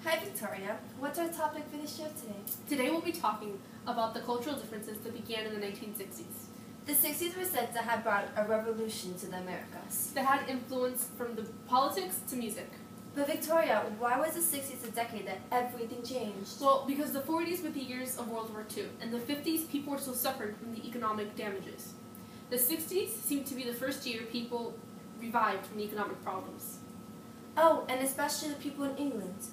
Hi Victoria, what's our topic for the show today? Today we'll be talking about the cultural differences that began in the 1960s. The 60s were said to have brought a revolution to the Americas. That had influence from the politics to music. But Victoria, why was the 60s a decade that everything changed? Well, because the 40s were the years of World War II, and the 50s people were still suffering from the economic damages. The 60s seemed to be the first year people revived from the economic problems. Oh, and especially the people in England,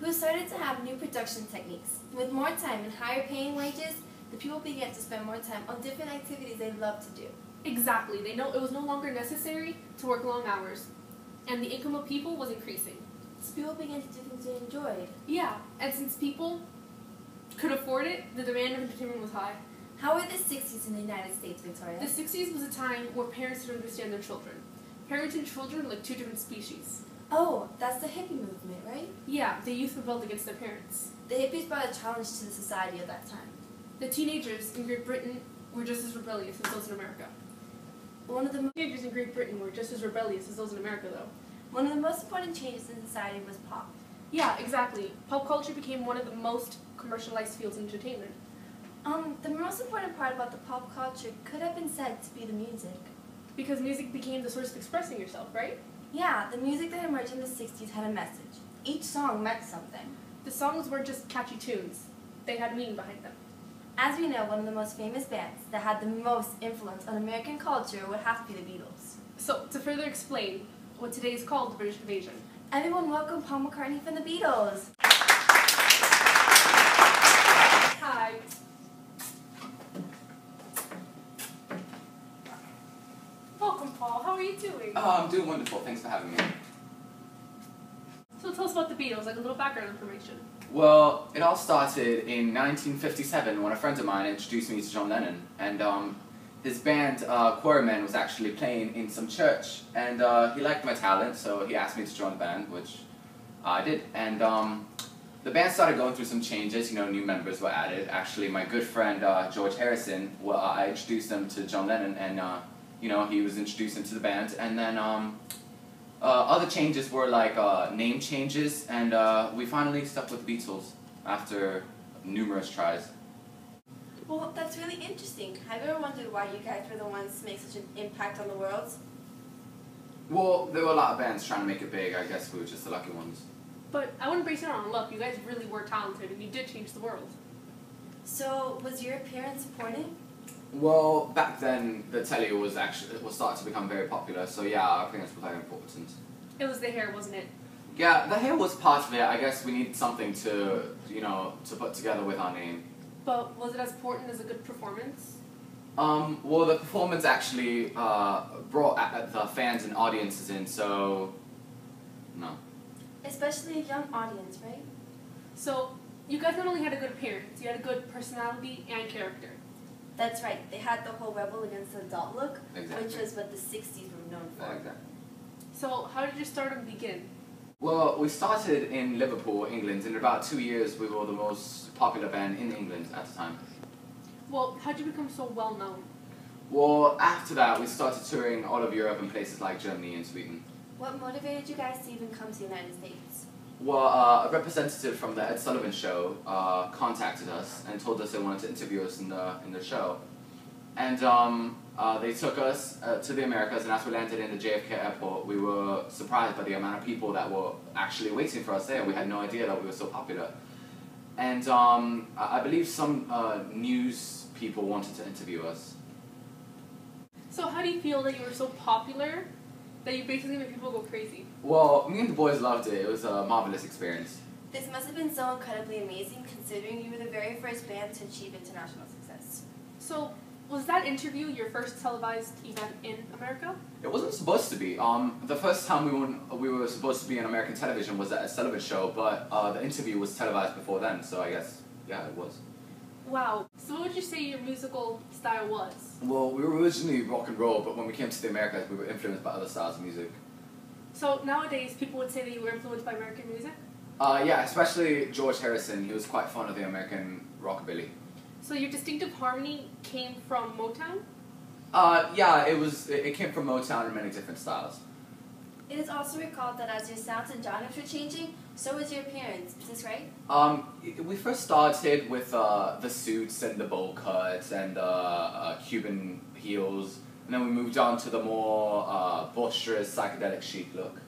who started to have new production techniques. With more time and higher paying wages, the people began to spend more time on different activities they loved to do. Exactly. They know it was no longer necessary to work long hours, and the income of people was increasing. So people began to do things they enjoyed. Yeah, and since people could afford it, the demand of entertainment was high. How were the 60s in the United States, Victoria? The 60s was a time where parents didn't understand their children. Parents and children were like two different species. Oh, that's the hippie movement, right? Yeah, the youth rebelled against their parents. The hippies brought a challenge to the society of that time. The teenagers in Great Britain were just as rebellious as those in America. One of the most important changes in society was pop. Yeah, exactly. Pop culture became one of the most commercialized fields in entertainment. The most important part about the pop culture could have been said to be the music. Because music became the source of expressing yourself, right? Yeah, the music that emerged in the 60s had a message. Each song meant something. The songs weren't just catchy tunes. They had meaning behind them. As we know, one of the most famous bands that had the most influence on American culture would have to be the Beatles. So, to further explain what today is called the British Invasion. Everyone welcome Paul McCartney from the Beatles. Hi. Welcome, Paul. How are you doing? Oh, I'm doing wonderful. Thanks for having me. So tell us about the Beatles, like a little background information. Well, it all started in 1957 when a friend of mine introduced me to John Lennon, and his band, Quarrymen, was actually playing in some church, and he liked my talent, so he asked me to join the band, which I did. And the band started going through some changes. New members were added. Actually, my good friend George Harrison, I introduced him to John Lennon, and he was introduced into the band, and then other changes were like name changes, and we finally stuck with the Beatles after numerous tries. Well, that's really interesting. Have you ever wondered why you guys were the ones to make such an impact on the world? Well, there were a lot of bands trying to make it big. I guess we were just the lucky ones. But I wouldn't base it on luck. You guys really were talented, and you did change the world. So, was your appearance important? Well, back then the telly was starting to become very popular. So yeah, our appearance was very important. It was the hair, wasn't it? Yeah, the hair was part of it. I guess we needed something to to put together with our name. But was it as important as a good performance? Well, the performance actually brought the fans and audiences in, so no. Especially a young audience, right? So, you guys not only had a good appearance, you had a good personality and character. That's right. They had the whole rebel against the adult look, Exactly. which was what the 60s were known for. Exactly. So, how did your stardom begin? Well, we started in Liverpool, England. In about 2 years, we were the most popular band in England at the time. Well, how did you become so well known? Well, after that, we started touring all of Europe and places like Germany and Sweden. What motivated you guys to even come to the United States? Well, a representative from the Ed Sullivan Show contacted us and told us they wanted to interview us in the show. And they took us to the Americas, and as we landed in the JFK airport, we were surprised by the amount of people that were actually waiting for us there. We had no idea that we were so popular. And I believe some news people wanted to interview us. So how do you feel that you were so popular that you basically made people go crazy? Well, me and the boys loved it. It was a marvelous experience. This must have been so incredibly amazing, considering you were the very first band to achieve international success. So, was that interview your first televised event in America? It wasn't supposed to be. The first time we were supposed to be on American television was at a Sullivan Show, but the interview was televised before then, so I guess, yeah, it was. Wow. So what would you say your musical style was? Well, we were originally rock and roll, but when we came to the Americas, we were influenced by other styles of music. So nowadays, people would say that you were influenced by American music? Yeah, especially George Harrison. He was quite fond of the American rockabilly. So your distinctive harmony came from Motown? Yeah, it came from Motown in many different styles. It is also recalled that as your sounds and genres were changing, So was your appearance, is this right? We first started with the suits and the bowl cuts and Cuban heels, and then we moved on to the more boisterous psychedelic chic look.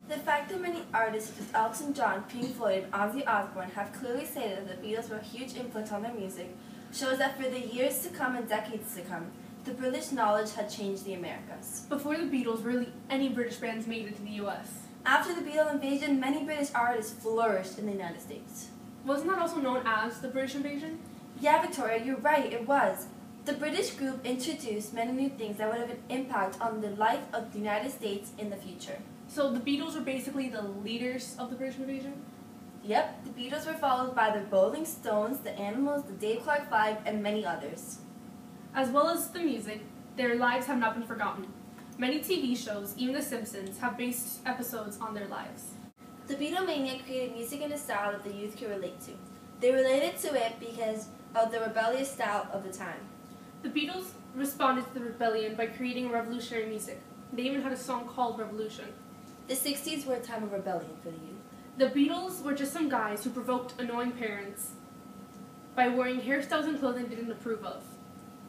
The fact that many artists such as Elton John, Pink Floyd, and Ozzy Osbourne have clearly stated that the Beatles were a huge influence on their music shows that for the years to come and decades to come, the British knowledge had changed the Americas. Before the Beatles, rarely any British bands made it to the US. After the Beatle invasion, many British artists flourished in the United States. Wasn't that also known as the British invasion? Yeah, Victoria, you're right, it was. The British group introduced many new things that would have an impact on the life of the United States in the future. So the Beatles were basically the leaders of the British invasion? Yep, the Beatles were followed by the Rolling Stones, the Animals, the Dave Clark Five, and many others. As well as the music, their lives have not been forgotten. Many TV shows, even The Simpsons, have based episodes on their lives. The Beatlemania created music in a style that the youth could relate to. They related to it because of the rebellious style of the time. The Beatles responded to the rebellion by creating revolutionary music. They even had a song called Revolution. The 60s were a time of rebellion for the youth. The Beatles were just some guys who provoked annoying parents by wearing hairstyles and clothing they didn't approve of.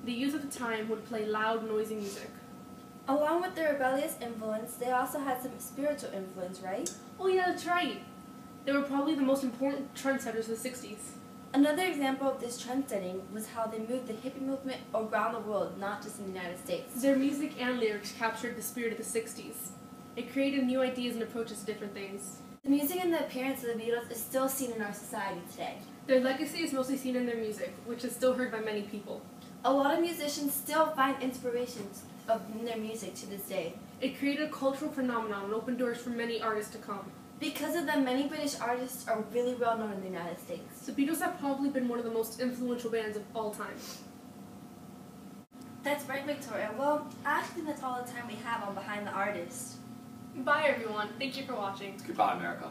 The youth at the time would play loud, noisy music. Along with their rebellious influence, they also had some spiritual influence, right? Oh yeah, that's right. They were probably the most important trendsetters of the 60s. Another example of this trend-setting was how they moved the hippie movement around the world, not just in the United States. Their music and lyrics captured the spirit of the 60s. It created new ideas and approaches to different things. The music and the appearance of the Beatles is still seen in our society today. Their legacy is mostly seen in their music, which is still heard by many people. A lot of musicians still find inspirations in their music to this day. It created a cultural phenomenon and opened doors for many artists to come. Because of them, many British artists are really well known in the United States. The Beatles have probably been one of the most influential bands of all time. That's right, Victoria. Well, actually that's all the time we have on Behind the Artist. Bye everyone. Thank you for watching. Goodbye, America.